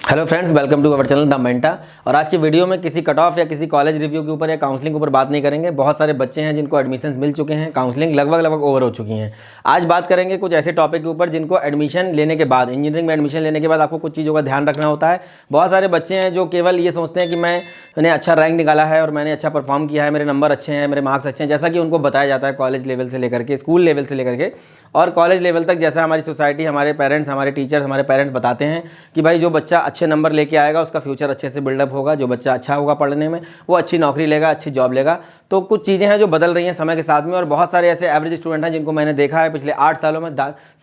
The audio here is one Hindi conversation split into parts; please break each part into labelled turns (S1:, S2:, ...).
S1: Hello friends, welcome to our channel the मेंटा। और आज की वीडियो में किसी कट ऑफ या किसी कॉलेज रिव्यू के ऊपर या काउंसलिंग के ऊपर बात नहीं करेंगे। बहुत सारे बच्चे हैं जिनको एडमिशन्स मिल चुके हैं, काउंसलिंग लगभग ओवर हो चुकी हैं। आज बात करेंगे कुछ ऐसे टॉपिक के ऊपर जिनको एडमिशन लेने के बाद, इंजीनियरिंग में एडमिशन लेने के बाद आपको कुछ चीज़ों का ध्यान रखना होता है। बहुत सारे बच्चे हैं जो केवल ये सोचते हैं कि मैंने अच्छा रैंक निकाला है और मैंने अच्छा परफॉर्म किया है, मेरे नंबर अच्छे हैं, मेरे मार्क्स अच्छे हैं, जैसा कि उनको बताया जाता है कॉलेज लेवल से लेकर के, स्कूल लेवल से लेकर के और कॉलेज लेवल तक। जैसा हमारी सोसाइटी, हमारे पेरेंट्स, हमारे टीचर्स, हमारे पेरेंट्स बताते हैं कि भाई जो बच्चा अच्छे नंबर लेके आएगा उसका फ्यूचर अच्छे से बिल्डअप होगा, जो बच्चा अच्छा होगा पढ़ने में वो अच्छी नौकरी लेगा, अच्छी जॉब लेगा। तो कुछ चीज़ें हैं जो बदल रही हैं समय के साथ में, और बहुत सारे ऐसे एवरेज स्टूडेंट हैं जिनको मैंने देखा है पिछले 8 सालों में।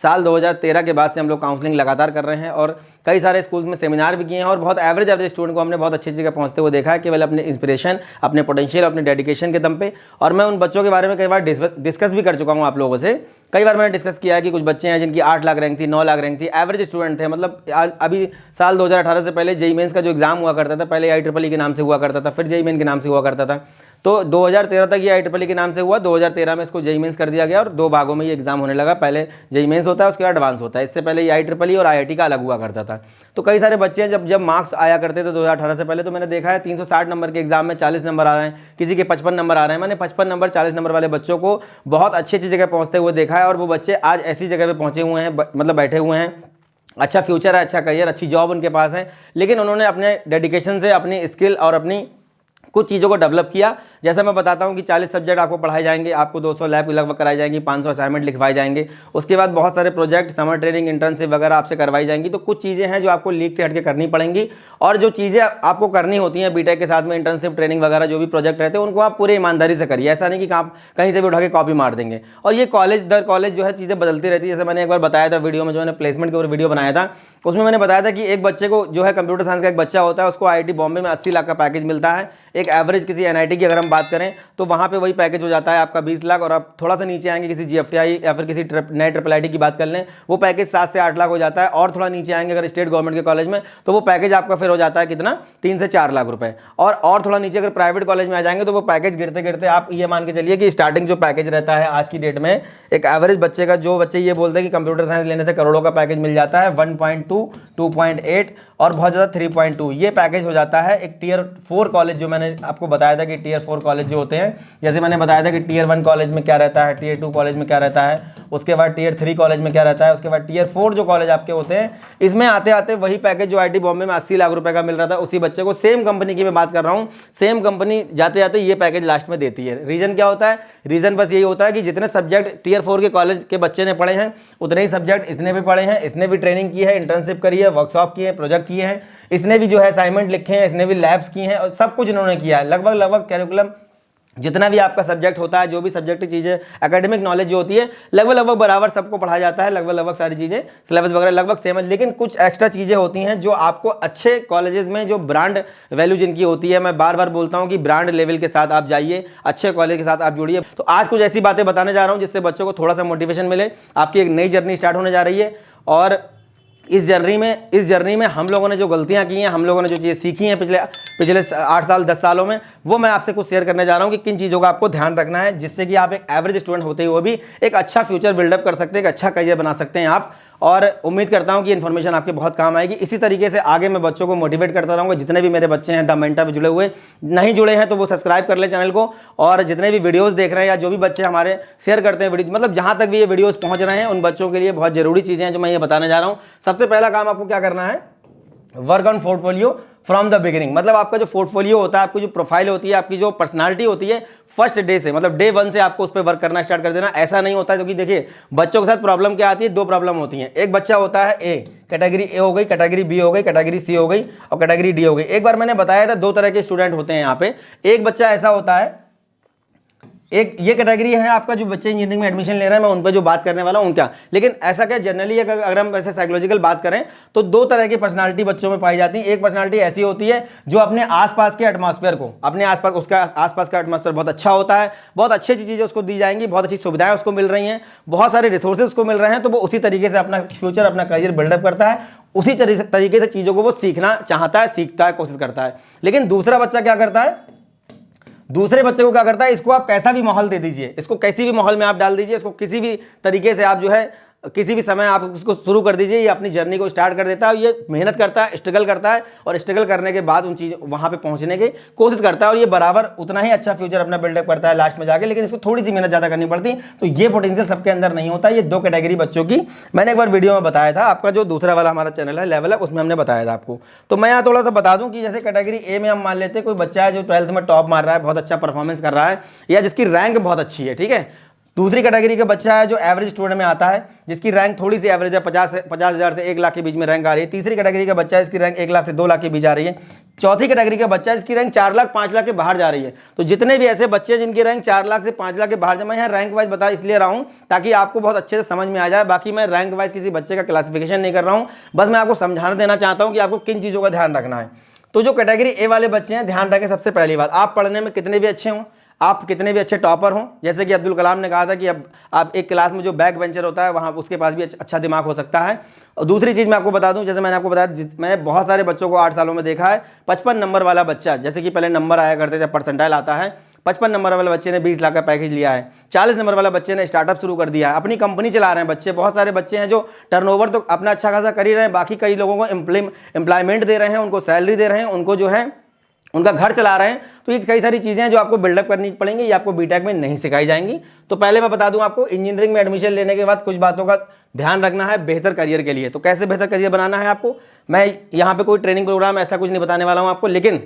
S1: साल 2013 के बाद से हम लोग काउंसलिंग लगातार कर रहे हैं और कई सारे स्कूल्स में सेमिनार भी किए हैं और बहुत एवरेज स्टूडेंट को हमने बहुत अच्छी जगह पहुंचते हुए देखा है, केवल अपने इंस्पिरेशन, अपने पोटेंशियल, अपने डेडिकेशन के दम पे। और मैं उन बच्चों के बारे में कई बार डिस्कस भी कर चुका हूं आप लोगों से। कई बार मैंने डिस्कस किया है कि कुछ बच्चे हैं जिनकी 8 लाख रैंक थी, 9 लाख रैंक थी, एवरेज स्टूडेंट थे। मतलब अभी साल 2018 से पहले जेईई मेंस का जो एग्जाम हुआ करता था, पहले IEEE के नाम से हुआ करता था, फिर जेईई मेन के नाम से हुआ करता था। तो 2013 तक ये IEEE के नाम से हुआ, 2013 में इसको जेईई मेंस कर दिया गया और 2 भागों में ये एग्जाम होने लगा। पहले जेईई मेंस होता है, उसके बाद एडवांस होता है। इससे पहले ये IEEE और IIT का अलग हुआ करता था। तो कई सारे बच्चे हैं, जब मार्क्स आया करते थे 2018 से पहले, तो मैंने देखा है 360 नंबर के एग्जाम में 40 नंबर आ रहे हैं, किसी के 55 नंबर आ रहे हैं। मैंने 55 नंबर 40 नंबर वाले बच्चों को बहुत अच्छी जगह पहुंचते हुए देखा है और वो बच्चे आज ऐसी जगह पे पहुंचे हुए हैं, मतलब बैठे हुए हैं, अच्छा फ्यूचर है, अच्छा करियर, अच्छी जॉब उनके पास है। लेकिन उन्होंने अपने डेडिकेशन से अपनी स्किल और अपनी कुछ चीज़ों को डेवलप किया। जैसा मैं बताता हूं कि 40 सब्जेक्ट आपको पढ़ाए जाएंगे, आपको 200 लैब लगभग कराई जाएंगी, 500 असाइनमेंट लिखवाए जाएंगे, उसके बाद बहुत सारे प्रोजेक्ट, समर ट्रेनिंग, इंटर्नशिप वगैरह आपसे करवाई जाएंगी। तो कुछ चीज़ें हैं जो आपको लीग से हटके करनी पड़ेंगी, और जो चीज़ें आपको करनी होती हैं बीटेक के साथ में, इंटर्नशिप, ट्रेनिंग वगैरह जो भी प्रोजेक्ट रहते हैं, उनको आप पूरे ईमानदारी से करिए। ऐसा नहीं कि आप कहीं से भी उठा के कॉपी मार देंगे। और ये कॉलेज दर कॉलेज जो है चीज़ें बदलती रहती है। जैसे मैंने एक बार बताया था वीडियो में, जो मैंने प्लेसमेंट के ऊपर वीडियो बनाया था, उसमें मैंने बताया था कि एक बच्चे को जो है कंप्यूटर साइंस का एक बच्चा होता है, उसको IIT बॉम्बे में 80 लाख का पैकेज मिलता है। एक एवरेज किसी NIT की अगर हम बात करें तो वहाँ पे वही पैकेज हो जाता है आपका 20 लाख। और आप थोड़ा सा नीचे आएंगे, किसी GFTI या फिर किसी नए IIIT की बात कर लें, वो पैकेज 7 से 8 लाख हो जाता है। और थोड़ा नीचे आएंगे अगर स्टेट गवर्नमेंट के कॉलेज में, तो वो पैकेज आपका फिर हो जाता है कितना, 3 से 4 लाख रुपए। और थोड़ा नीचे अगर प्राइवेट कॉलेज में आ जाएंगे तो वो पैकेज गिरते गिरते आप ये मान के चलिए कि स्टार्टिंग जो पैकेज रहता है आज की डेट में एक एवरेज बच्चे का, जो बच्चे ये बोलते हैं कि कंप्यूटर साइंस लेने से करोड़ों का पैकेज मिल जाता है, 1.2, 2.8 और बहुत ज़्यादा 3.2, ये पैकेज हो जाता है एक Tier 4 कॉलेज। जो मैंने आपको बताया था कि Tier 4 कॉलेज जो होते हैं, जैसे मैंने बताया था कि Tier 1 कॉलेज में क्या रहता है, Tier 2 कॉलेज में क्या रहता है, उसके बाद Tier 3 कॉलेज में क्या रहता है, उसके बाद Tier 4 जो कॉलेज आपके होते हैं, इसमें आते आते वही पैकेज जो IIT बॉम्बे में 80 लाख रुपए का मिल रहा था, उसी बच्चे को, सेम कंपनी की मैं बात कर रहा हूँ, सेम कंपनी जाते जाते ये पैकेज लास्ट में देती है। रीजन क्या होता है? रीजन बस यही होता है कि जितने सब्जेक्ट Tier 4 के कॉलेज के बच्चे ने पढ़े हैं, उतने ही सब्जेक्ट इसने भी पढ़े हैं, इसने भी ट्रेनिंग की है, इंटर्नशिप करी है, वर्कशॉप किए हैं, प्रोजेक्ट किए हैं, इसने भी जो है असाइनमेंट लिखे हैं, इसने भी लैब्स किए हैं, और सब कुछ इन्होंने किया है। लगभग कैरिकुलम जितना भी आपका सब्जेक्ट होता है, जो भी सब्जेक्ट चीज़ें, एकेडमिक नॉलेज जो होती है, लगभग बराबर सबको पढ़ाया जाता है। लगभग सारी चीज़ें, सिलेबस वगैरह लगभग सेम है। लेकिन कुछ एक्स्ट्रा चीज़ें होती हैं जो आपको अच्छे कॉलेजेस में, जो ब्रांड वैल्यू जिनकी होती है, मैं बार बार बोलता हूं कि ब्रांड लेवल के साथ आप जाइए, अच्छे कॉलेज के साथ आप जुड़िए। तो आज कुछ ऐसी बातें बताने जा रहा हूँ जिससे बच्चों को थोड़ा सा मोटिवेशन मिले। आपकी एक नई जर्नी स्टार्ट होने जा रही है, और इस जर्नी में हम लोगों ने जो गलतियां की हैं, हम लोगों ने जो चीज़ें सीखी हैं पिछले 8 साल 10 सालों में, वो मैं आपसे कुछ शेयर करने जा रहा हूं कि किन चीज़ों का आपको ध्यान रखना है, जिससे कि आप एक एवरेज स्टूडेंट होते हुए भी एक अच्छा फ्यूचर बिल्डअप कर सकते हैं, एक अच्छा करियर बना सकते हैं आप। और उम्मीद करता हूं कि इन्फॉर्मेशन आपके बहुत काम आएगी। इसी तरीके से आगे मैं बच्चों को मोटिवेट करता रहूंगा। जितने भी मेरे बच्चे हैं द मेंटा पे जुड़े हुए, नहीं जुड़े हैं तो वो सब्सक्राइब कर लें चैनल को। और जितने भी वीडियोस देख रहे हैं या जो भी बच्चे हमारे शेयर करते हैं वीडियो, मतलब जहां तक भी ये वीडियोस पहुंच रहे हैं, उन बच्चों के लिए बहुत जरूरी चीज़ें हैं जो मैं ये बताने जा रहा हूं। सबसे पहला काम आपको क्या करना है? Work on portfolio from the beginning. मतलब आपका जो पोर्टफोलियो होता है, आपकी जो प्रोफाइल होती है, आपकी जो पर्सनालिटी होती है, फर्स्ट डे से, मतलब डे 1 से आपको उस पर वर्क करना स्टार्ट कर देना। ऐसा नहीं होता है, क्योंकि देखिए बच्चों के साथ प्रॉब्लम क्या आती है, 2 प्रॉब्लम होती हैं। एक बच्चा होता है ए कैटेगरी, ए हो गई, कैटेगरी बी हो गई, कैटेगरी सी हो गई, और कैटेगरी डी हो गई। एक बार मैंने बताया था 2 तरह के स्टूडेंट होते हैं यहाँ पे। एक बच्चा ऐसा होता है, एक ये कैटेगरी है आपका, जो बच्चे इंजीनियरिंग में एडमिशन ले रहे हैं, मैं उन पर जो बात करने वाला हूं उनका। लेकिन ऐसा क्या, जनरली अगर हम ऐसे साइकोलॉजिकल बात करें तो 2 तरह की पर्सनालिटी बच्चों में पाई जाती है। एक पर्सनालिटी ऐसी होती है जो अपने आसपास के एटमॉस्फेयर को, अपने आसपास, उसका आसपास का एटमॉस्फेयर बहुत अच्छा होता है, बहुत अच्छी अच्छी चीज़ें उसको दी जाएंगी, बहुत अच्छी सुविधाएं उसको मिल रही हैं, बहुत सारे रिसोर्सेज उसको मिल रहे हैं, तो वो उसी तरीके से अपना फ्यूचर, अपना करियर बिल्डअप करता है, उसी तरीके से चीज़ों को वो सीखना चाहता है, सीखता है, कोशिश करता है। लेकिन दूसरा बच्चा क्या करता है? दूसरे बच्चे को क्या करता है, इसको आप कैसा भी माहौल दे दीजिए, इसको कैसी भी माहौल में आप डाल दीजिए, इसको किसी भी तरीके से आप जो है किसी भी समय आप उसको शुरू कर दीजिए, ये अपनी जर्नी को स्टार्ट कर देता है। ये मेहनत करता है, स्ट्रगल करता है और स्ट्रगल करने के बाद उन चीज़ों वहाँ पे पहुँचने की कोशिश करता है और ये बराबर उतना ही अच्छा फ्यूचर अपना बिल्डअप करता है लास्ट में जाके, लेकिन इसको थोड़ी सी मेहनत ज़्यादा करनी पड़ती है। तो ये पोटेंशियल सबके अंदर नहीं होता। ये 2 कैटेगरी बच्चों की मैंने एक बार वीडियो में बताया था, आपका जो दूसरा वाला हमारा चैनल है लेवल अप, उसमें हमने बताया था आपको। तो मैं यहाँ थोड़ा सा बता दूँ कि जैसे कैटेगरी ए में हम मान लेते हैं कोई बच्चा है जो 12th में टॉप मार रहा है, बहुत अच्छा परफॉर्मेंस कर रहा है या जिसकी रैंक बहुत अच्छी है, ठीक है। दूसरी कैटेगरी का बच्चा है जो एवरेज स्टूडेंट में आता है, जिसकी रैंक थोड़ी सी एवरेज है, 50,000 से 1 लाख के बीच में रैंक आ रही है। तीसरी कैटेगरी का बच्चा है जिसकी रैंक 1 लाख से 2 लाख के बीच आ रही है। चौथी कैटेगरी का बच्चा है जिसकी रैंक 4 लाख 5 लाख के बाहर जा रही है। तो जितने भी ऐसे बच्चे हैं जिनकी रैंक 4 लाख से 5 लाख के बाहर, मैं यहाँ रैंक वाइज बता इसलिए रहा हूँ ताकि आपको बहुत अच्छे से समझ में आ जाए। बाकी मैं रैंक वाइज किसी बच्चे का क्लासिफिकेशन नहीं कर रहा हूँ, बस मैं आपको समझाना देना चाहता हूँ कि आपको किन चीज़ों का ध्यान रखना है। तो जो कैटेगरी ए वाले बच्चे हैं, ध्यान रखें सबसे पहली बात, आप पढ़ने में कितने भी अच्छे हों, आप कितने भी अच्छे टॉपर हों, जैसे कि अब्दुल कलाम ने कहा था कि अब आप एक क्लास में जो बैक बेंचर होता है वहाँ उसके पास भी अच्छा दिमाग हो सकता है। और दूसरी चीज़ मैं आपको बता दूं, जैसे मैंने आपको बताया, मैंने बहुत सारे बच्चों को 8 सालों में देखा है, 55 नंबर वाला बच्चा, जैसे कि पहले नंबर आया करते थे, परसेंटाइल आता है, 55 नंबर वाले बच्चे ने 20 लाख का पैकेज लिया है। 40 नंबर वाला बच्चे ने स्टार्टअप शुरू कर दिया है, अपनी कंपनी चला रहे हैं बच्चे। बहुत सारे बच्चे हैं जो टर्नओवर तो अपना अच्छा खासा कर ही रहे हैं, बाकी कई लोगों को एम्प्लॉयमेंट दे रहे हैं, उनको सैलरी दे रहे हैं, उनको जो है उनका घर चला रहे हैं। तो ये कई सारी चीज़ें हैं जो आपको बिल्डअप करनी पड़ेंगी, ये आपको बीटेक में नहीं सिखाई जाएंगी। तो पहले मैं बता दूं आपको, इंजीनियरिंग में एडमिशन लेने के बाद कुछ बातों का ध्यान रखना है बेहतर करियर के लिए। तो कैसे बेहतर करियर बनाना है आपको, मैं यहाँ पे कोई ट्रेनिंग प्रोग्राम ऐसा कुछ नहीं बताने वाला हूँ आपको, लेकिन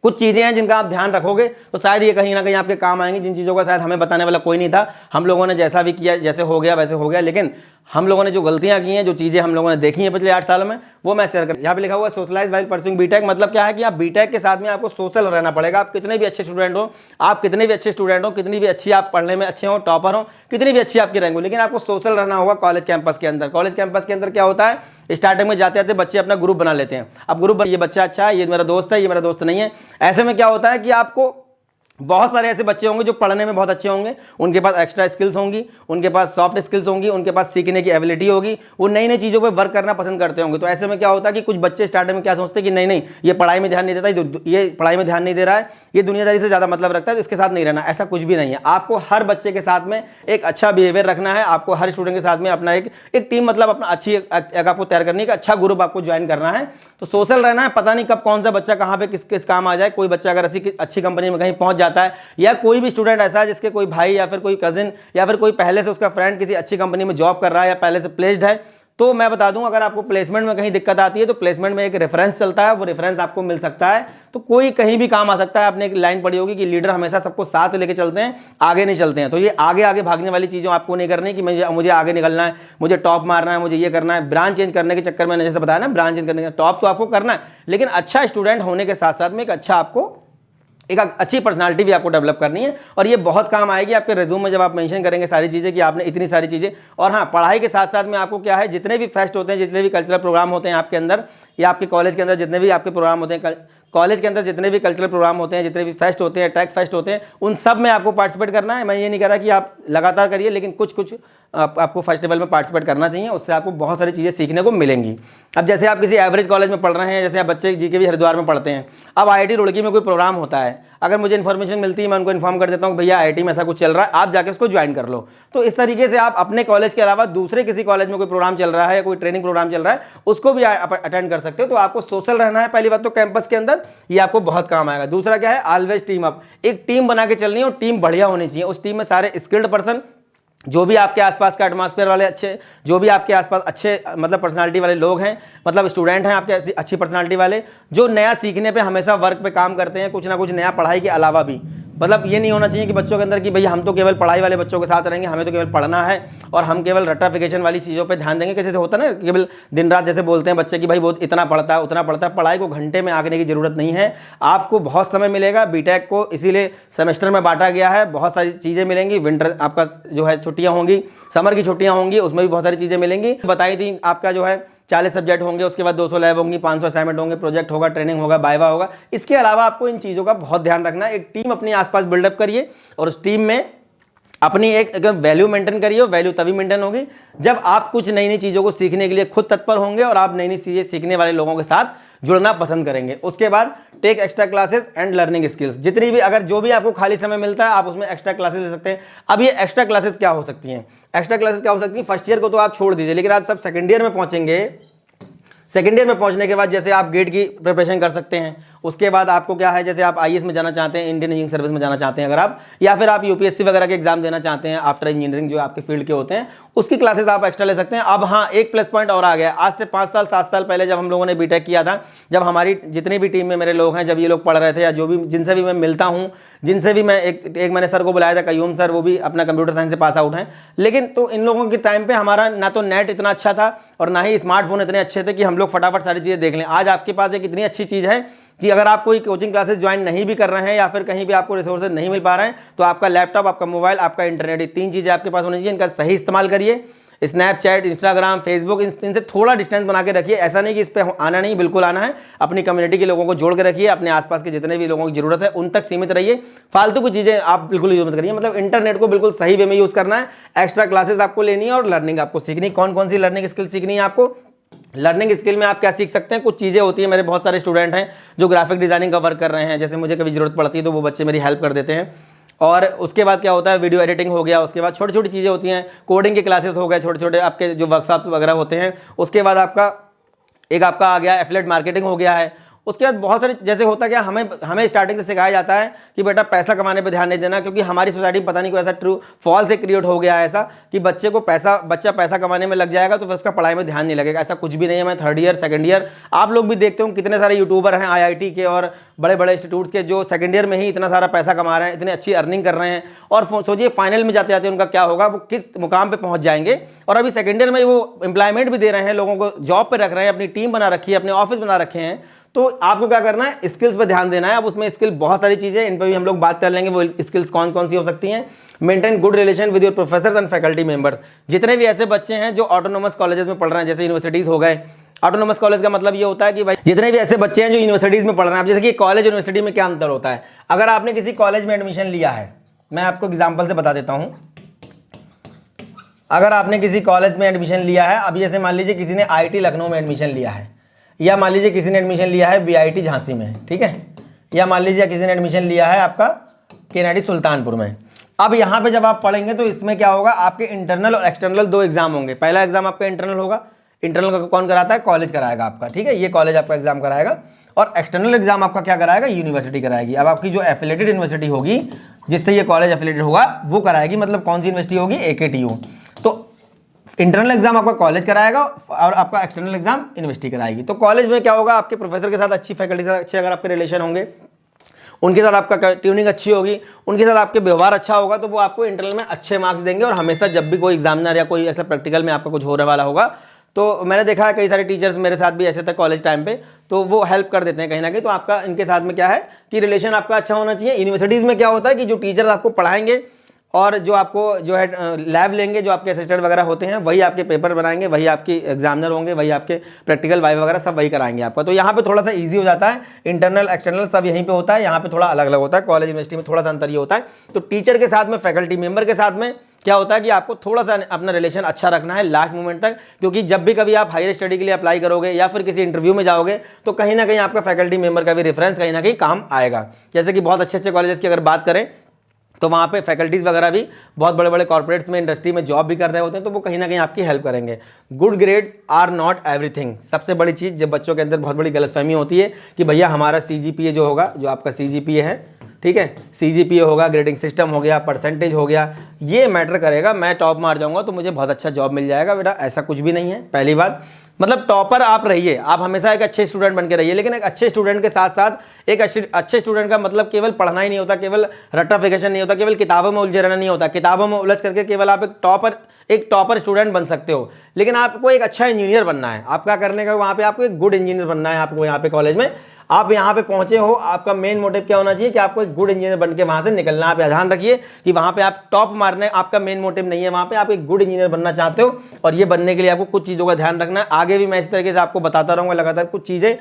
S1: कुछ चीज़ें हैं जिनका आप ध्यान रखोगे तो शायद ये कहीं ना कहीं आपके काम आएंगी, जिन चीज़ों का शायद हमें बताने वाला कोई नहीं था। हम लोगों ने जैसा भी किया, जैसे हो गया वैसे हो गया, लेकिन हम लोगों ने जो गलतियां की हैं, जो चीज़ें हम लोगों ने देखी हैं पिछले 8 सालों में, वो मैं शेयर कर। यहाँ पे लिखा हुआ है सोशलाइज वाइल परस्यूइंग बीटेक, मतलब क्या है कि आप बीटेक के साथ में आपको सोशल रहना पड़ेगा। आप कितने भी अच्छे स्टूडेंट हो, आप कितने भी अच्छे स्टूडेंट हो, कितनी भी अच्छी आप पढ़ने में अच्छे हो, टॉपर हो, कितनी भी अच्छी आपकी रैंक हो, लेकिन आपको सोशल रहना होगा कॉलेज कैंपस के अंदर। कॉलेज कैंपस के अंदर क्या होता है, स्टार्टिंग में जाते जाते बच्चे अपना ग्रुप बना लेते हैं। अब ग्रुप, ये बच्चा अच्छा है, ये मेरा दोस्त है, ये मेरा दोस्त नहीं है। ऐसे में क्या होता है कि आपको बहुत सारे ऐसे बच्चे होंगे जो पढ़ने में बहुत अच्छे होंगे, उनके पास एक्स्ट्रा स्किल्स होंगी, उनके पास सॉफ्ट स्किल्स होंगी, उनके पास सीखने की एबिलिटी होगी, वो नई नई चीज़ों पे वर्क करना पसंद करते होंगे। तो ऐसे में क्या होता है कि कुछ बच्चे स्टार्टिंग में क्या सोचते हैं कि नहीं नहीं, ये पढ़ाई में ध्यान नहीं देता, ये पढ़ाई में ध्यान नहीं दे रहा है, ये दुनियादारी से ज़्यादा मतलब रखता है, तो इसके साथ नहीं रहना। ऐसा कुछ भी नहीं है। आपको हर बच्चे के साथ में एक अच्छा बिहेवियर रखना है, आपको हर स्टूडेंट के साथ में अपना एक टीम, मतलब अपना अच्छी आपको तैयार करने का अच्छा ग्रुप आपको ज्वाइन करना है। तो सोशल रहना है, पता नहीं कब कौन सा बच्चा कहाँ पे किस काम आ जाए। कोई बच्चा अगर अच्छी कंपनी में कहीं पहुंच जाता है, या कोई भी स्टूडेंट ऐसा है जिसके कोई भाई या फिर कोई कजिन या फिर कोई पहले से उसका फ्रेंड किसी अच्छी कंपनी में जॉब कर रहा है या पहले से प्लेस्ड है, तो मैं बता दूं, अगर आपको प्लेसमेंट में कहीं दिक्कत आती है तो प्लेसमेंट में एक रेफरेंस चलता है, वो रेफरेंस आपको मिल सकता है। तो कोई कहीं भी काम आ सकता है। आपने एक लाइन पढ़ी होगी कि लीडर हमेशा सबको साथ लेके चलते हैं, आगे नहीं चलते हैं। तो ये आगे आगे भागने वाली चीज़ें आपको नहीं करनी कि मुझे आगे निकलना है, मुझे टॉप मारना है, मुझे ये करना है। ब्रांच चेंज करने के चक्कर में, जैसे बताया ना, ब्रांच चेंज करने का टॉप तो आपको करना है, लेकिन अच्छा स्टूडेंट होने के साथ साथ में एक अच्छा आपको एक अच्छी पर्सनालिटी भी आपको डेवलप करनी है। और ये बहुत काम आएगी आपके रिज्यूम में जब आप मेंशन करेंगे सारी चीज़ें कि आपने इतनी सारी चीज़ें। और हाँ, पढ़ाई के साथ साथ में आपको क्या है, जितने भी फेस्ट होते हैं, जितने भी कल्चरल प्रोग्राम होते हैं आपके अंदर या आपके कॉलेज के अंदर, जितने भी आपके प्रोग्राम होते हैं कॉलेज के अंदर, जितने भी कल्चरल प्रोग्राम होते हैं, जितने भी फेस्ट होते हैं, टेक फेस्ट होते हैं, उन सब में आपको पार्टिसिपेट करना है। मैं ये नहीं कह रहा कि आप लगातार करिए, लेकिन कुछ कुछ आपको फेस्टिवल में पार्टिसिपेट करना चाहिए, उससे आपको बहुत सारी चीज़ें सीखने को मिलेंगी। अब जैसे आप किसी एवरेज कॉलेज में पढ़ रहे हैं, जैसे आप बच्चे जीके हरिद्वार में पढ़ते हैं, अब IIT रुड़की में कोई प्रोग्राम होता है, अगर मुझे इन्फॉर्मेशन मिलती है, मैं उनको इन्फॉर्म कर देता हूँ भैया IIT में ऐसा कुछ चल रहा है, आप जाके उसको ज्वाइन कर लो। तो इस तरीके से आप अपने कॉलेज के अलावा दूसरे किसी कॉलेज में कोई प्रोग्राम चल रहा है या कोई ट्रेनिंग प्रोग्राम चल रहा है, उसको भी अटेंड कर सकते हो। तो आपको सोशल रहना है पहली बात तो कैंपस के अंदर, ये आपको बहुत काम आएगा। दूसरा क्या है, ऑलवेज टीम अप, एक टीम बना के चलनी है और टीम बढ़िया होनी चाहिए। उस टीम में सारे स्किल्ड पर्सन, जो भी आपके आसपास का एटमॉस्फेयर वाले अच्छे, जो भी आपके आसपास अच्छे मतलब पर्सनालिटी वाले लोग हैं, मतलब स्टूडेंट हैं आपके अच्छी पर्सनालिटी वाले, जो नया सीखने पे हमेशा वर्क पे काम करते हैं, कुछ ना कुछ नया पढ़ाई के अलावा भी। मतलब ये नहीं होना चाहिए कि बच्चों के अंदर कि भैया हम तो केवल पढ़ाई वाले बच्चों के साथ रहेंगे, हमें तो केवल पढ़ना है और हम केवल रट्टाफिकेशन वाली चीज़ों पे ध्यान देंगे। कैसे होता है ना, केवल दिन रात जैसे बोलते हैं बच्चे कि भाई बहुत इतना पढ़ता है उतना पढ़ता है। पढ़ाई को घंटे में आंकने की जरूरत नहीं है, आपको बहुत समय मिलेगा। बीटेक को इसीलिए सेमेस्टर में बांटा गया है, बहुत सारी चीज़ें मिलेंगी। विंटर आपका जो है छुट्टियाँ होंगी, समर की छुट्टियाँ होंगी, उसमें भी बहुत सारी चीज़ें मिलेंगी। बताई थी आपका जो है 40 सब्जेक्ट होंगे, उसके बाद 200 लैब होंगी, 500 असाइनमेंट होंगे, प्रोजेक्ट होगा, ट्रेनिंग होगा, बाइवा होगा। इसके अलावा आपको इन चीज़ों का बहुत ध्यान रखना है। एक टीम अपने आसपास बिल्डअप करिए और उस टीम में अपनी एक वैल्यू मेंटेन करिए। वैल्यू तभी मेंटेन होगी जब आप कुछ नई नई चीज़ों को सीखने के लिए खुद तत्पर होंगे और आप नई नई चीज़ें सीखने वाले लोगों के साथ जुड़ना पसंद करेंगे। उसके बाद take extra classes and learning skills, जितनी भी अगर जो भी आपको खाली समय मिलता है आप उसमें एक्स्ट्रा क्लासेस ले सकते हैं। अब ये एक्स्ट्रा क्लासेस क्या हो सकती हैं? एक्स्ट्रा क्लासेस क्या हो सकती हैं? फर्स्ट ईयर को तो आप छोड़ दीजिए, लेकिन आप सब सेकंड ईयर में पहुंचेंगे। सेकेंड ईयर में पहुंचने के बाद जैसे आप गेट की प्रिपरेशन कर सकते हैं। उसके बाद आपको क्या है, जैसे आप आईएएस में जाना चाहते हैं, इंडियन इंजीनियरिंग सर्विस में जाना चाहते हैं अगर आप, या फिर आप यूपीएससी वगैरह के एग्जाम देना चाहते हैं आफ्टर इंजीनियरिंग, जो आपके फील्ड के होते हैं, उसकी क्लासेस आप एक्स्ट्रा ले सकते हैं। अब हाँ, एक प्लस पॉइंट और आ गया। आज से 5 साल 7 साल पहले जब हम लोगों ने बीटेक किया था, जब हमारी जितनी भी टीम में मेरे लोग हैं, जब ये लोग पढ़ रहे थे, या जो भी जिनसे भी मैं मिलता हूँ, जिनसे भी मैं एक मैंने सर को बुलाया था, कयूम सर, वो भी अपना कंप्यूटर साइंस से पास आउट हैं। लेकिन तो इन लोगों के टाइम पे हमारा ना तो नेट इतना अच्छा था और ना ही स्मार्टफोन इतने अच्छे थे कि हम लोग फटाफट सारी चीज़ें देख लें। आज आपके पास एक इतनी अच्छी चीज़ है कि अगर आप कोई कोचिंग क्लासेस ज्वाइन नहीं भी कर रहे हैं या फिर कहीं भी आपको रिसोर्सेज नहीं मिल पा रहे हैं, तो आपका लैपटॉप, आपका मोबाइल, आपका इंटरनेट, ये 3 चीज़ें आपके पास होनी चाहिए। इनका सही इस्तेमाल करिए। स्नैपचैट, इंस्टाग्राम, फेसबुक, इनसे थोड़ा डिस्टेंस बना के रखिए। ऐसा नहीं कि इस पर आना नहीं, बिल्कुल आना है। अपनी कम्युनिटी के लोगों को जोड़ के रखिए, अपने आसपास के जितने भी लोगों की जरूरत है उन तक सीमित रहिए। फालतू की चीज़ें आप बिल्कुल यूज मत करिए। मतलब इंटरनेट को बिल्कुल सही वे में यूज़ करना है। एक्स्ट्रा क्लासेस आपको लेनी है और लर्निंग आपको सीखनी। कौन कौन सी लर्निंग स्किल सीखनी है आपको? लर्निंग स्किल में आप क्या सीख सकते हैं? कुछ चीज़ें होती हैं, मेरे बहुत सारे स्टूडेंट हैं जो ग्राफिक डिजाइनिंग का वर्क कर रहे हैं, जैसे मुझे कभी जरूरत पड़ती है तो वो बच्चे मेरी हेल्प कर देते हैं। और उसके बाद क्या होता है, वीडियो एडिटिंग हो गया। उसके बाद छोटी छोटी चीज़ें होती हैं, कोडिंग के क्लासेस हो गए, छोटे छोटे आपके जो वर्कशॉप वगैरह होते हैं। उसके बाद आपका आ गया एफिलिएट मार्केटिंग हो गया है। उसके बाद बहुत सारे, जैसे होता क्या, हमें स्टार्टिंग से सिखाया जाता है कि बेटा पैसा कमाने पे ध्यान नहीं देना, क्योंकि हमारी सोसाइटी में पता नहीं कोई ऐसा ट्रू फॉल्स से क्रिएट हो गया है ऐसा कि बच्चा पैसा कमाने में लग जाएगा तो फिर उसका पढ़ाई में ध्यान नहीं लगेगा। ऐसा कुछ भी नहीं है। मैं 3rd ईयर 2nd ईयर, आप लोग भी देखते हो कितने सारे यूट्यूबर हैं IIT के और बड़े बड़े इंस्टीट्यूट्स के, जो 2nd ईयर में ही इतना सारा पैसा कमा रहे हैं, इतनी अच्छी अर्निंग कर रहे हैं। और सोचिए फाइनल में जाते जाते उनका क्या होगा, वो किस मुकाम पे पहुंच जाएंगे। और अभी 2nd ईयर में वो एम्प्लॉयमेंट भी दे रहे हैं, लोगों को जॉब पे रख रहे हैं, अपनी टीम बना रखी है, अपने ऑफिस बना रखे हैं। तो आपको क्या करना है, स्किल्स पे ध्यान देना है। अब उसमें स्किल बहुत सारी चीजें, इन पर भी हम लोग बात कर लेंगे। वो स्किल्स कौन कौन सी हो सकती हैं? Maintain good relation with your professors and faculty members. जितने भी ऐसे बच्चे हैं जो ऑटोनोमस कॉलेजेस में पढ़ रहे हैं, जैसे यूनिवर्सिटीज हो गए। ऑटोनोमस कॉलेज का मतलब ये होता है कि भाई जितने भी ऐसे बच्चे हैं जो यूनिवर्सिटीज में पढ़ रहे हैं, जैसे कि कॉलेज यूनिवर्सिटी में क्या अंतर होता है। अगर आपने किसी कॉलेज में एडमिशन लिया है, मैं आपको एग्जाम्पल से बता देता हूं। अगर आपने किसी कॉलेज में एडमिशन लिया है, अभी जैसे मान लीजिए किसी ने IIT लखनऊ में एडमिशन लिया है, या मान लीजिए किसी ने एडमिशन लिया है BIT झांसी में, ठीक है, या मान लीजिए किसी ने एडमिशन लिया है आपका KNIT सुल्तानपुर में। अब यहाँ पे जब आप पढ़ेंगे तो इसमें क्या होगा, आपके इंटरनल और एक्सटर्नल 2 एग्जाम होंगे। पहला एग्जाम आपका इंटरनल होगा। इंटरनल का कौन कराता है? कॉलेज कराएगा आपका, ठीक है, ये कॉलेज आपका एग्जाम कराएगा। और एक्सटर्नल एग्जाम आपका क्या कराएगा? यूनिवर्सिटी कराएगी। अब आपकी जो एफिलेटेड यूनिवर्सिटी होगी, जिससे ये कॉलेज एफिलेटेड होगा, वो कराएगी। मतलब कौन सी यूनिवर्सिटी होगी? AKTU। तो इंटरनल एग्जाम आपका कॉलेज कराएगा और आपका एक्सटर्नल एग्जाम यूनिवर्सिटी कराएगी। तो कॉलेज में क्या होगा, आपके प्रोफेसर के साथ अच्छी, फैकल्टी के साथ अच्छे अगर आपके रिलेशन होंगे, उनके साथ आपका ट्यूनिंग अच्छी होगी, उनके साथ आपके व्यवहार अच्छा होगा, तो वो आपको इंटरनल में अच्छे मार्क्स देंगे। और हमेशा जब भी कोई एग्जामिनर या कोई ऐसा प्रैक्टिकल में आपका कुछ होने वाला होगा, तो मैंने देखा है कई सारे टीचर्स मेरे साथ भी ऐसे थे कॉलेज टाइम पे, तो वो हेल्प कर देते हैं कहीं ना कहीं। तो आपका इनके साथ में क्या है कि रिलेशन आपका अच्छा होना चाहिए। यूनिवर्सिटीज़ में क्या होता है कि जो टीचर्स आपको पढ़ाएंगे और जो आपको जो है लैब लेंगे, जो आपके असिस्टेंट वगैरह होते हैं, वही आपके पेपर बनाएंगे, वही आपके एग्जामिनर होंगे, वही आपके प्रैक्टिकल वाइव वगैरह सब वही कराएंगे आपका। तो यहाँ पे थोड़ा सा इजी हो जाता है। इंटरनल एक्सटर्नल सब यहीं पे होता है, यहाँ पे थोड़ा अलग अलग होता है। कॉलेज यूनिवर्सिटी में थोड़ा सा अंतर ये होता है। तो टीचर के साथ में, फैकल्टी मेंबर के साथ में क्या होता है कि आपको थोड़ा सा अपना रिलेशन अच्छा रखना है लास्ट मोमेंट तक, क्योंकि जब भी कभी आप हायर स्टडी के लिए अप्लाई करोगे या फिर किसी इंटरव्यू में जाओगे, तो कहीं ना कहीं आपका फैकल्टी मेंबर का भी रेफरेंस कहीं ना कहीं काम आएगा। जैसे कि बहुत अच्छे अच्छे कॉलेजेस की अगर बात करें तो वहाँ पे फैकल्टीज़ वगैरह भी बहुत बड़े बड़े कॉर्पोरेट्स में, इंडस्ट्री में जॉब भी कर रहे होते हैं, तो वो कहीं ना कहीं आपकी हेल्प करेंगे। Good grades are not everything. सबसे बड़ी चीज़, जब बच्चों के अंदर बहुत बड़ी गलतफहमी होती है कि भैया हमारा CGPA जो होगा, जो आपका CGPA है, ठीक है, CGPA होगा, ग्रेडिंग सिस्टम हो गया, परसेंटेज हो गया, ये मैटर करेगा। मैं टॉप मार जाऊँगा तो मुझे बहुत अच्छा जॉब मिल जाएगा। बेटा ऐसा कुछ भी नहीं है। पहली बात, मतलब टॉपर आप रहिए, आप हमेशा एक अच्छे स्टूडेंट बन के रहिए, लेकिन एक अच्छे स्टूडेंट के साथ साथ एक अच्छे स्टूडेंट का मतलब केवल पढ़ना ही नहीं होता, केवल रट्टाफिकेशन नहीं होता, केवल किताबों में उलझे रहना नहीं होता। किताबों में उलझ करके केवल आप एक टॉपर स्टूडेंट बन सकते हो, लेकिन आपको एक अच्छा इंजीनियर बनना है। आप क्या करने का, वहाँ पे आपको एक गुड इंजीनियर बनना है। आपको यहाँ पे कॉलेज में आप यहाँ पे पहुंचे हो, आपका मेन मोटिव क्या होना चाहिए कि आपको एक गुड इंजीनियर बन के वहाँ से निकलना। आप ध्यान रखिए कि वहाँ पे आप टॉप मारने आपका मेन मोटिव नहीं है, वहाँ पे आप एक गुड इंजीनियर बनना चाहते हो। और ये बनने के लिए आपको कुछ चीज़ों का ध्यान रखना है। आगे भी मैं इस तरीके से आपको बताता रहूँगा लगातार कुछ चीज़ें।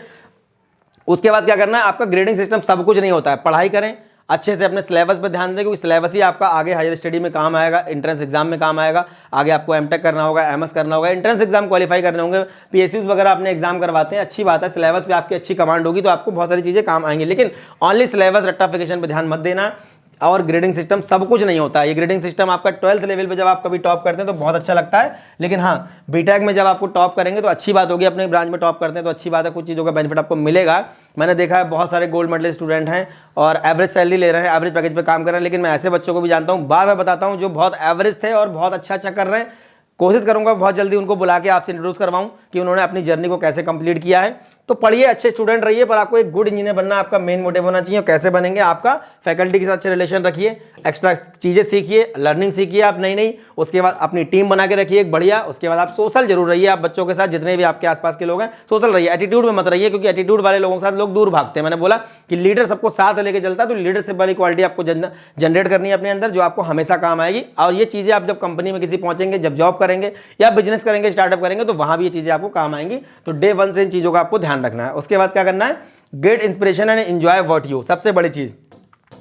S1: उसके बाद क्या करना है, आपका ग्रेडिंग सिस्टम सब कुछ नहीं होता है। पढ़ाई करें, अच्छे से अपने सिलेबस पर ध्यान दें, क्योंकि सिलेबस ही आपका आगे हायर स्टडी में काम आएगा, एंट्रेंस एग्जाम में काम आएगा। आगे आपको एमटेक करना होगा, एमएस करना होगा, एंट्रेंस एग्जाम क्वालिफाई करने होंगे, पीएसयूज वगैरह अपने एग्जाम करवाते हैं, अच्छी बात है। सिलेबस पे आपकी अच्छी कमांड होगी तो आपको बहुत सारी चीज़ें काम आएंगी, लेकिन ऑनली सिलेबस रट्टाफिकेशन पर ध्यान मत देना। और ग्रेडिंग सिस्टम सब कुछ नहीं होता है। ये ग्रेडिंग सिस्टम आपका 12th लेवल पे जब आप कभी टॉप करते हैं तो बहुत अच्छा लगता है, लेकिन हाँ बीटेक में जब आपको टॉप करेंगे तो अच्छी बात होगी। अपने ब्रांच में टॉप करते हैं तो अच्छी बात है, कुछ चीज़ों का बेनिफिट आपको मिलेगा। मैंने देखा है बहुत सारे गोल्ड मेडल स्टूडेंट हैं और एवरेज सैलरी ले रहे हैं, एवरेज पैकेज पे काम कर रहे हैं, लेकिन मैं ऐसे बच्चों को भी जानता हूँ, बार बार बताता हूँ, जो बहुत एवरेज थे और बहुत अच्छा कर रहे हैं। कोशिश करूंगा बहुत जल्दी उनको बुला के आपसे इंट्रोड्यूस करवाऊं कि उन्होंने अपनी जर्नी को कैसे कंप्लीट किया है। तो पढ़िए, अच्छे स्टूडेंट रहिए, पर आपको एक गुड इंजीनियर बनना आपका मेन मोटिव होना चाहिए। कैसे बनेंगे? आपका फैकल्टी के साथ अच्छे रिलेशन रखिए, एक्स्ट्रा चीज़ें सीखिए, लर्निंग सीखिए आप नई नई, उसके बाद अपनी टीम बना के रखिए एक बढ़िया। उसके बाद आप सोशल जरूर रहिए, आप बच्चों के साथ जितने भी आपके आसपास के लोग हैं सोशल रहिए, एटीट्यूड में मत रहिए, क्योंकि एटीट्यूड वाले लोगों के साथ लोग दूर भागते हैं। मैंने बोला कि लीडर सबको साथ लेके चलता है, तो लीडरशिप वाली क्वालिटी आपको जनरेट करनी है अपने अंदर, जो आपको हमेशा काम आएगी। और ये चीज़ें आप जब कंपनी में किसी पहुंचेंगे, जब जॉब करेंगे या बिजनेस करेंगे, स्टार्टअप करेंगे, तो वहां भी ये चीज़ें आपको काम आएंगी। तो डे 1 से इन चीज़ों का आपको ध्यान रखना है। उसके बाद क्या करना है? Get inspiration and enjoy what you. सबसे बड़ी चीज़,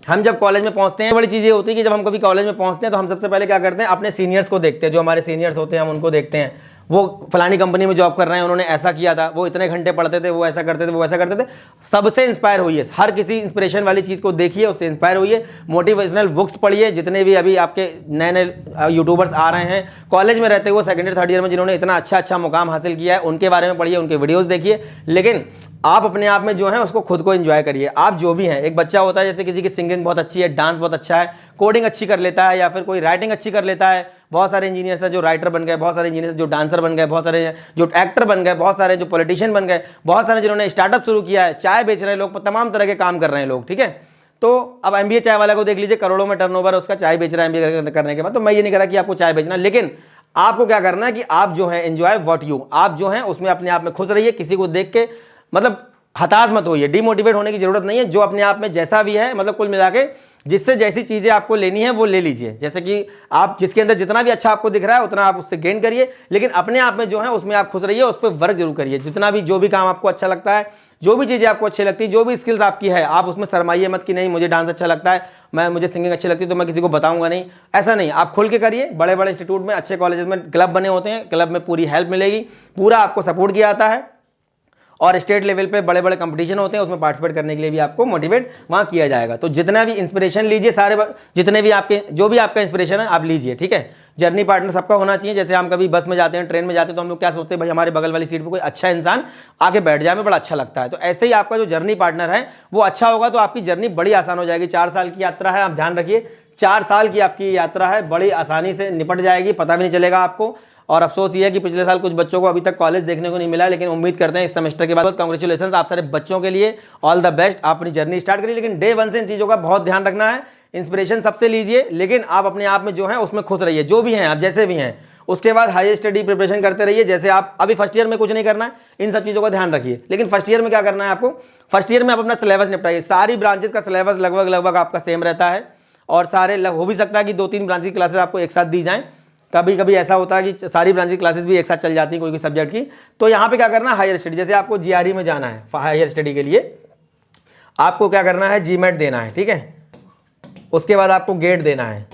S1: हम जब कॉलेज में पहुंचते हैं, बड़ी चीज़ ये होती है कि जब हम कभी कॉलेज में पहुंचते हैं तो हम सबसे पहले क्या करते हैं? अपने सीनियर्स को देखते हैं। जो हमारे सीनियर्स होते हैं हम उनको देखते हैं, वो फलानी कंपनी में जॉब कर रहे हैं, उन्होंने ऐसा किया था, वो इतने घंटे पढ़ते थे, वो ऐसा करते थे, वो ऐसा करते थे। सबसे इंस्पायर होइए, हर किसी इंस्पिरेशन वाली चीज़ को देखिए, उससे इंस्पायर होइए। मोटिवेशनल बुक्स पढ़िए, जितने भी अभी आपके नए नए यूट्यूबर्स आ रहे हैं कॉलेज में रहते हुए सेकंड ईयर थर्ड ईयर में, जिन्होंने इतना अच्छा मुकाम हासिल किया है, उनके बारे में पढ़िए, उनके वीडियोज़ देखिए। लेकिन आप अपने आप में जो है उसको खुद को एंजॉय करिए। आप जो भी हैं, एक बच्चा होता है जैसे किसी की सिंगिंग बहुत अच्छी है, डांस बहुत अच्छा है, कोडिंग अच्छी कर लेता है, या फिर कोई राइटिंग अच्छी कर लेता है। बहुत सारे इंजीनियर्स हैं जो राइटर बन गए, बहुत सारे इंजीनियर्स जो डांसर बन गए, बहुत सारे जो एक्टर बन गए, बहुत सारे जो पॉलिटिशियन बन गए, बहुत सारे जिन्होंने स्टार्टअप शुरू किया है, चाय बेच रहे हैं लोग, तमाम तरह के काम कर रहे हैं लोग। ठीक है, तो अब एमबीए चाय वाला को देख लीजिए, करोड़ों में टर्नओवर उसका, चाय बेच रहा है एमबीए करने के बाद। तो मैं ये नहीं कह रहा कि आपको चाय बेचना, लेकिन आपको क्या करना है कि आप जो है एंजॉय व्हाट यू, आप जो है उसमें अपने आप में खुश रहिए। किसी को देख के मतलब हताश मत होइए, डिमोटिवेट होने की जरूरत नहीं है। जो अपने आप में जैसा भी है, मतलब कुल मिला के जिससे जैसी चीज़ें आपको लेनी है वो ले लीजिए। जैसे कि आप जिसके अंदर जितना भी अच्छा आपको दिख रहा है उतना आप उससे गेन करिए, लेकिन अपने आप में जो है उसमें आप खुश रहिए, उस पर वर्क जरूर करिए। जितना भी जो भी काम आपको अच्छा लगता है, जो भी चीज़ें आपको अच्छी लगती है, जो भी स्किल्स आपकी है, आप उसमें शर्माइए मत कि नहीं मुझे डांस अच्छा लगता है, मुझे सिंगिंग अच्छी लगती है तो मैं किसी को बताऊंगा नहीं। ऐसा नहीं, आप खुल के करिए। बड़े बड़े इंस्टीट्यूट में, अच्छे कॉलेजेस में क्लब बने होते हैं, क्लब में पूरी हेल्प मिलेगी, पूरा आपको सपोर्ट किया जाता है। और स्टेट लेवल पे बड़े बड़े कंपटीशन होते हैं, उसमें पार्टिसिपेट करने के लिए भी आपको मोटिवेट वहाँ किया जाएगा। तो जितना भी इंस्पिरेशन लीजिए, सारे जितने भी आपके जो भी आपका इंस्पिरेशन है आप लीजिए। ठीक है, जर्नी पार्टनर सबका होना चाहिए। जैसे हम कभी बस में जाते हैं, ट्रेन में जाते हैं, तो हम लोग क्या सोचते हैं, भाई हमारे बगल वाली सीट पर कोई अच्छा इंसान आके बैठ जाए, हमें बड़ा अच्छा लगता है। तो ऐसे ही आपका जो जर्नी पार्टनर है वो अच्छा होगा तो आपकी जर्नी बड़ी आसान हो जाएगी। 4 साल की यात्रा है, आप ध्यान रखिए, 4 साल की आपकी यात्रा है, बड़ी आसानी से निपट जाएगी, पता भी नहीं चलेगा आपको। और अफसोस ये है कि पिछले साल कुछ बच्चों को अभी तक कॉलेज देखने को नहीं मिला, लेकिन उम्मीद करते हैं इस सेमेस्टर के बाद। कांग्रेचुलेशन आप सारे बच्चों के लिए, ऑल द बेस्ट, आप अपनी जर्नी स्टार्ट करिए। लेकिन डे 1 से इन चीज़ों का बहुत ध्यान रखना है। इंस्पिरेशन सबसे लीजिए, लेकिन आप अपने आप में जो है उसमें खुश रहिए, जो भी हैं आप, जैसे भी हैं। उसके बाद हाई स्टडी प्रिपरेशन करते रहिए। जैसे आप अभी फर्स्ट ईयर में कुछ नहीं करना है, इन सब चीज़ों का ध्यान रखिए। लेकिन फर्स्ट ईयर में क्या करना है आपको? फर्स्ट ईयर में आप अपना सिलेबस निपटाइए। सारी ब्रांचेस का सिलेबस लगभग आपका सेम रहता है, और सारे हो भी सकता है कि 2-3 ब्रांच की क्लासेस आपको एक साथ दी जाएँ। कभी कभी ऐसा होता है कि सारी ब्रांच की क्लासेस भी एक साथ चल जाती हैं कोई सब्जेक्ट की। तो यहाँ पे क्या करना है? हायर स्टडी, जैसे आपको जीआरई में जाना है हायर स्टडी के लिए, आपको क्या करना है? जीमेट देना है। ठीक है, उसके बाद आपको गेट देना है।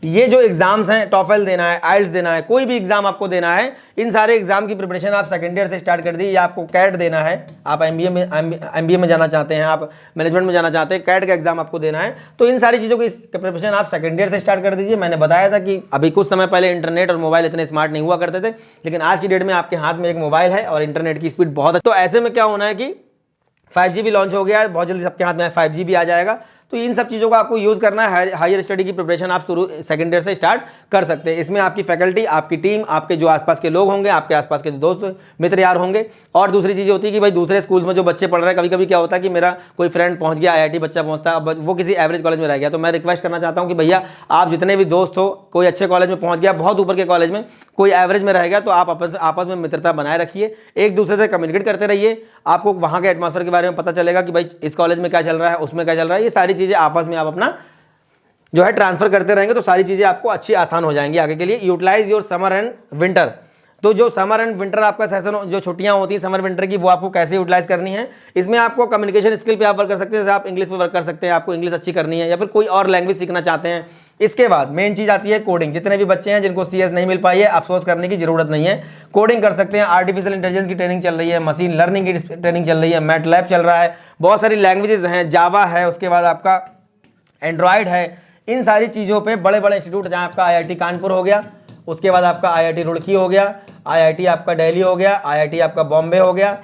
S1: ये जो एग्जाम्स हैं, टॉफल देना है, आइल्स देना है, कोई भी एग्जाम आपको देना है, इन सारे एग्जाम की प्रिपरेशन आप सेकेंड ईयर से स्टार्ट कर दी। या आपको कैट देना है, आप एमबीए में जाना चाहते हैं, आप मैनेजमेंट में जाना चाहते हैं, कैट का एग्जाम आपको देना है, तो इन सारी चीज़ों की प्रिपरेशन आप सेकेंड ईयर से स्टार्ट कर दीजिए। मैंने बताया था कि अभी कुछ समय पहले इंटरनेट और मोबाइल इतने स्मार्ट नहीं हुआ करते थे, लेकिन आज की डेट में आपके हाथ में एक मोबाइल है और इंटरनेट की स्पीड बहुत है। तो ऐसे में क्या होना है कि 5G भी लॉन्च हो गया है, बहुत जल्दी सबके हाथ में 5G भी आ जाएगा। तो इन सब चीज़ों का आपको यूज़ करना है। हायर स्टडी की प्रिपरेशन आप शुरू सेकेंड ईयर से स्टार्ट कर सकते हैं। इसमें आपकी फैकल्टी, आपकी टीम, आपके जो आसपास के लोग होंगे, आपके आसपास के दोस्त मित्र यार होंगे। और दूसरी चीज़ होती है कि भाई दूसरे स्कूल्स में जो बच्चे पढ़ रहे हैं, कभी कभी क्या होता है कि मेरा कोई फ्रेंड पहुंच गया, IIT बच्चा पहुंचता है, अब वो किसी एवरेज कॉलेज में रह गया, तो मैं रिक्वेस्ट करना चाहता हूँ कि भैया आप जितने भी दोस्त हो, कोई अच्छे कॉलेज में पहुँच गया, बहुत ऊपर के कॉलेज में, कोई एवरेज में रह गया, तो आप आपस में मित्रता बनाए रखिए, एक दूसरे से कम्युनिकेट करते रहिए। आपको वहाँ के एटमॉस्फेयर के बारे में पता चलेगा कि भाई इस कॉलेज में क्या चल रहा है, उसमें क्या चल रहा है। ये सारी चीज़ें आपस में आप अपना जो है ट्रांसफर करते रहेंगे, तो सारी चीज़ें आपको अच्छी आसान हो जाएंगी आगे के लिए। Utilise your summer and winter. तो जो समर एंड विंटर आपका सेशन, जो छुट्टियां होती हैं समर विंटर की, वो आपको कैसे यूटिलाइज करनी है, इसमें आपको कम्युनिकेशन स्किल पे आप वर्क कर सकते हैं, जैसे आप इंग्लिश पे वर्क कर सकते हैं, आपको इंग्लिश अच्छी करनी है या फिर कोई और लैंग्वेज सीखना चाहते हैं। इसके बाद मेन चीज आती है कोडिंग। जितने भी बच्चे हैं जिनको CS नहीं मिल पाई है, अफसोस करने की जरूरत नहीं है, कोडिंग कर सकते हैं। आर्टिफिशियल इंटेलिजेंस की ट्रेनिंग चल रही है, मशीन लर्निंग की ट्रेनिंग चल रही है, मैटलैब चल रहा है, बहुत सारी लैंग्वेजेस हैं, जावा है, उसके बाद आपका एंड्रॉयड है। इन सारी चीज़ों पे बड़े बड़े इंस्टीट्यूट, जहाँ आपका IIT कानपुर हो गया, उसके बाद आपका IIT रुड़की हो गया, IIT आपका दिल्ली हो गया, IIT आपका बॉम्बे हो गया,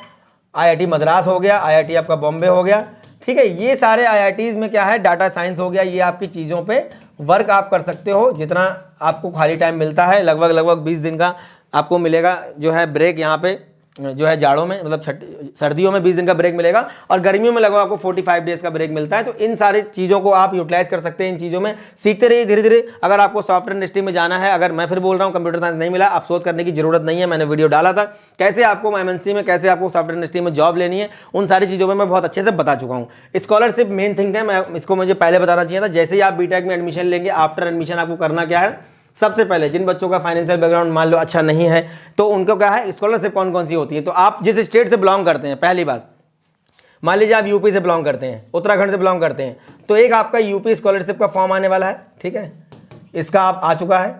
S1: IIT मद्रास हो गया, IIT आपका बॉम्बे हो गया, ठीक है। ये सारे IITs में क्या है, डाटा साइंस हो गया, ये आपकी चीज़ों पे वर्क आप कर सकते हो। जितना आपको खाली टाइम मिलता है, लगभग 20 दिन का आपको मिलेगा जो है ब्रेक, यहाँ पे जो है जाड़ों में, मतलब सर्दियों में 20 दिन का ब्रेक मिलेगा और गर्मियों में लगभग आपको 45 डेज का ब्रेक मिलता है। तो इन सारी चीज़ों को आप यूटिलाइज कर सकते हैं, इन चीज़ों में सीखते रहिए धीरे धीरे। अगर आपको सॉफ्टवेयर इंडस्ट्री में जाना है, अगर मैं फिर बोल रहा हूँ कंप्यूटर साइंस नहीं मिला, अफसोस करने की जरूरत नहीं है, मैंने वीडियो डाला था कैसे आपको MNC में, कैसे आपको सॉफ्टवेयर इंडस्ट्री में जॉब लेनी है, उन सारी चीज़ों में मैं बहुत अच्छे से बता चुका हूँ। स्कॉलरशिप मेन थिंग है, मैं इसको मुझे पहले बताना चाहिए था। जैसे ही आप BTech में एडमिशन लेंगे, आफ्टर एडमिशन आपको करना क्या है, सबसे पहले जिन बच्चों का फाइनेंशियल बैकग्राउंड मान लो अच्छा नहीं है, तो उनको क्या है, स्कॉलरशिप कौन कौन सी होती है। तो आप जिस स्टेट से बिलोंग करते हैं, पहली बात मान लीजिए आप यूपी से बिलोंग करते हैं, उत्तराखंड से बिलोंग करते हैं, तो एक आपका यूपी स्कॉलरशिप का फॉर्म आने वाला है, ठीक है, इसका आप आ चुका है,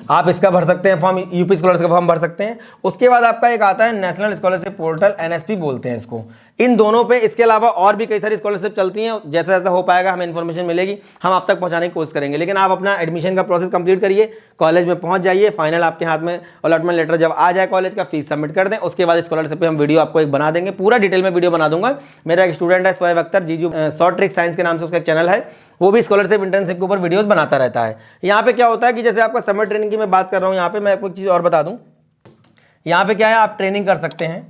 S1: आप इसका भर सकते हैं फॉर्म, यूपी स्कॉलरशिप का फॉर्म भर सकते हैं। उसके बाद आपका एक आता है नेशनल स्कॉलरशिप पोर्टल, NSP बोलते हैं इसको। इन दोनों पे, इसके अलावा और भी कई सारी स्कॉलरशिप चलती हैं, जैसा जैसा हो पाएगा हमें इन्फॉर्मेशन मिलेगी, हम आप तक पहुंचाने की कोशिश करेंगे। लेकिन आप अपना एडमिशन का प्रोसेस कंप्लीट करिए, कॉलेज में पहुंच जाइए, फाइनल आपके हाथ में अलॉटमेंट लेटर जब आ जाए कॉलेज का, फीस सबमिट कर दें। उसके बाद स्कॉलरशिप पे हम वीडियो आपको एक बना देंगे, पूरा डिटेल में वीडियो बना दूंगा। मेरा एक स्टूडेंट है शोएब अख्तर, जीजू शॉर्ट ट्रिक साइंस के नाम से उसका एक चैनल है, वो भी स्कॉलरशिप इंटर्नशिप के ऊपर वीडियोस बनाता रहता है। यहाँ पे क्या होता है कि जैसे आपका समर ट्रेनिंग की मैं बात कर रहा हूँ, यहाँ पे मैं आपको एक चीज़ और बता दूँ, यहाँ पे क्या है, आप ट्रेनिंग कर सकते हैं,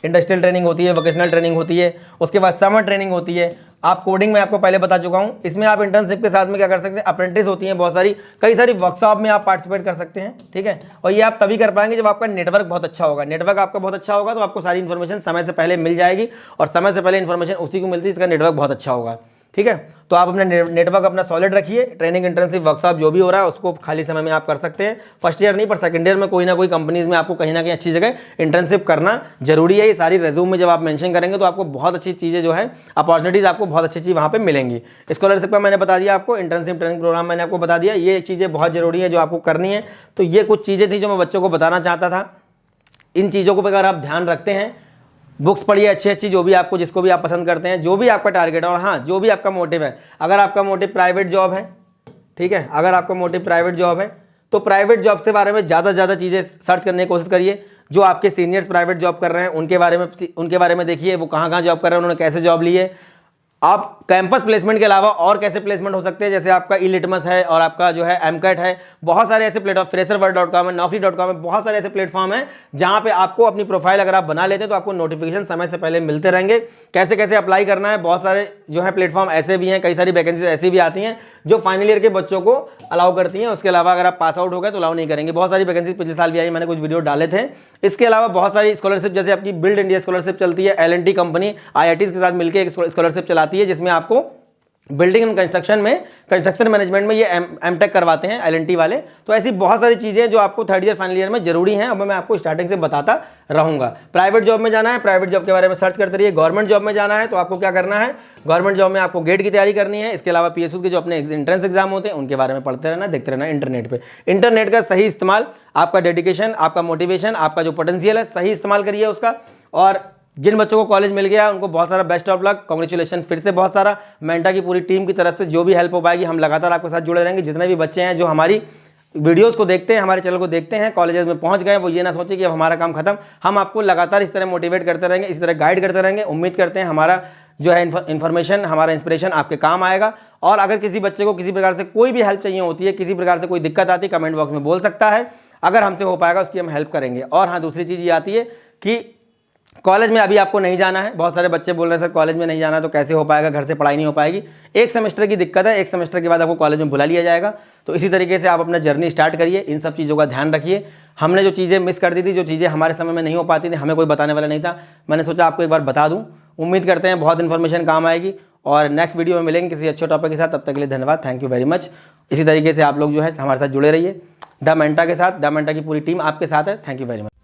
S1: इंडस्ट्रियल ट्रेनिंग होती है, वोकेशनल ट्रेनिंग होती है, उसके बाद समर ट्रेनिंग होती है। आप कोडिंग में आपको पहले बता चुका हूँ, इसमें आप इंटर्नशिप के साथ में क्या कर सकते हैं, अप्रेंटिस होती हैं बहुत सारी, कई सारी वर्कशॉप में आप पार्टिसिपेट कर सकते हैं, ठीक है। और ये आप तभी कर पाएंगे जब आपका नेटवर्क बहुत अच्छा होगा। नेटवर्क आपका बहुत अच्छा होगा तो आपको सारी इन्फॉर्मेशन समय से पहले मिल जाएगी, और समय से पहले इन्फॉर्मेशन उसी को मिलती है जिसका नेटवर्क बहुत अच्छा होगा, ठीक है। तो आप अपना नेटवर्क अपना सॉलिड रखिए, ट्रेनिंग, इंटर्नशिप, वर्कशॉप जो भी हो रहा है उसको खाली समय में आप कर सकते हैं। फर्स्ट ईयर नहीं पर सेकंड ईयर में कोई ना कोई कंपनीज में आपको कहीं ना कहीं अच्छी जगह इंटर्नशिप करना जरूरी है। ये सारी रेज्यूम में जब आप मेंशन करेंगे तो आपको बहुत अच्छी चीज़ें जो है, अपॉर्चुनिटीज आपको बहुत अच्छी चीज़ वहाँ पे मिलेंगी। स्कॉलरशिप का मैंने बता दिया आपको, इंटर्नशिप ट्रेनिंग प्रोग्राम मैंने आपको बता दिया, ये चीज़ें बहुत जरूरी है जो आपको करनी है। तो ये कुछ चीज़ें थी जो मैं बच्चों को बताना चाहता था। इन चीज़ों को अगर आप ध्यान रखते हैं, बुक्स पढ़िए अच्छी अच्छी, जो भी आपको, जिसको भी आप पसंद करते हैं, जो भी आपका टारगेट है, और हाँ जो भी आपका मोटिव है। अगर आपका मोटिव प्राइवेट जॉब है, ठीक है, अगर आपका मोटिव प्राइवेट जॉब है तो प्राइवेट जॉब के बारे में ज़्यादा से ज़्यादा चीज़ें सर्च करने की कोशिश करिए। जो आपके सीनियर्स प्राइवेट जॉब कर रहे हैं उनके बारे में देखिए, वो कहाँ कहाँ जॉब कर रहे हैं, उन्होंने कैसे जॉब ली है। आप कैंपस प्लेसमेंट के अलावा और कैसे प्लेसमेंट हो सकते हैं, जैसे आपका ई-लिटमस है और आपका जो है MCAT है, बहुत सारे ऐसे प्लेटफॉर्म, फ्रेशरवर्ल्ड.com है, नौकरी.com है, बहुत सारे ऐसे प्लेटफॉर्म हैं जहां पे आपको अपनी प्रोफाइल अगर आप बना लेते हैं तो आपको नोटिफिकेशन समय से पहले मिलते रहेंगे। कैसे कैसे अप्लाई करना है, बहुत सारे जो है प्लेटफॉर्म ऐसे भी हैं, कई सारी वैकेंसीज ऐसी भी आती हैं जो फाइनल ईयर के बच्चों को अलाउ करती हैं। उसके अलावा अगर आप पास आउट हो गए तो अलाउ नहीं करेंगे। बहुत सारी वैकेंसीज पिछले साल भी आई, मैंने कुछ वीडियो डाले थे। इसके अलावा बहुत सारी स्कॉलरशिप, जैसे आपकी बिल्ड इंडिया स्कॉलरशिप चलती है, L&T कंपनी IITs के साथ मिलकर एक स्कॉलरशिप चलाती है, जिसमें आपको बिल्डिंग एंड कंस्ट्रक्शन में, कंस्ट्रक्शन मैनेजमेंट में ये M.Tech करवाते हैं L&T वाले। तो ऐसी बहुत सारी चीज़ें जो आपको थर्ड ईयर फाइनल ईयर में जरूरी हैं, अब मैं आपको स्टार्टिंग से बताता रहूंगा। प्राइवेट जॉब में जाना है, प्राइवेट जॉब के बारे में सर्च करते रहिए। गवर्नमेंट जॉब में जाना है तो आपको क्या करना है, गवर्नमेंट जॉब में आपको गेट की तैयारी करनी है। इसके अलावा PSU के जो अपने एंट्रेंस एग्जाम होते हैं उनके बारे में पढ़ते रहना, देखते रहना इंटरनेट पर। इंटरनेट का सही इस्तेमाल, आपका डेडिकेशन, आपका मोटिवेशन, आपका जो पोटेंशियल है, सही इस्तेमाल करिए उसका। और जिन बच्चों को कॉलेज मिल गया उनको बहुत सारा बेस्ट ऑफ लक, कांग्रेचुलेशन फिर से बहुत सारा। मेंटा की पूरी टीम की तरफ से जो भी हेल्प हो पाएगी हम लगातार आपके साथ जुड़े रहेंगे। जितने भी बच्चे हैं जो हमारी वीडियोस को देखते हैं, हमारे चैनल को देखते हैं, कॉलेजेस में पहुंच गए, वो ये ना सोचे कि अब हमारा काम खत्म। हम आपको लगातार इस तरह मोटिवेट करते रहेंगे, इस तरह गाइड करते रहेंगे। उम्मीद करते हैं हमारा जो है इन्फॉर्मेशन, हमारा इंस्पिरेशन आपके काम आएगा। और अगर किसी बच्चे को किसी प्रकार से कोई भी हेल्प चाहिए होती है, किसी प्रकार से कोई दिक्कत आती है, कमेंट बॉक्स में बोल सकता है। अगर हमसे हो पाएगा उसकी हम हेल्प करेंगे। और हाँ, दूसरी चीज़ ये आती है कि कॉलेज में अभी आपको नहीं जाना है। बहुत सारे बच्चे बोल रहे हैं सर कॉलेज में नहीं जाना तो कैसे हो पाएगा, घर से पढ़ाई नहीं हो पाएगी। एक सेमेस्टर की दिक्कत है, एक सेमेस्टर के बाद आपको कॉलेज में बुला लिया जाएगा। तो इसी तरीके से आप अपना जर्नी स्टार्ट करिए। इन सब चीज़ों का ध्यान रखिए। हमने जो चीज़ें मिस कर दी थी, जो चीज़ें हमारे समय में नहीं हो पाती थी, हमें कोई बताने वाला नहीं था, मैंने सोचा आपको एक बार बता दूँ। उम्मीद करते हैं बहुत इन्फॉर्मेशन काम आएगी। और नेक्स्ट वीडियो में मिलेंगे किसी अच्छे टॉपिक के साथ। तब तक के लिए धन्यवाद, थैंक यू वेरी मच। इसी तरीके से आप लोग जो है हमारे साथ जुड़े रहिए द मेंटा के साथ। द मेंटा की पूरी टीम आपके साथ है। Thank you very much.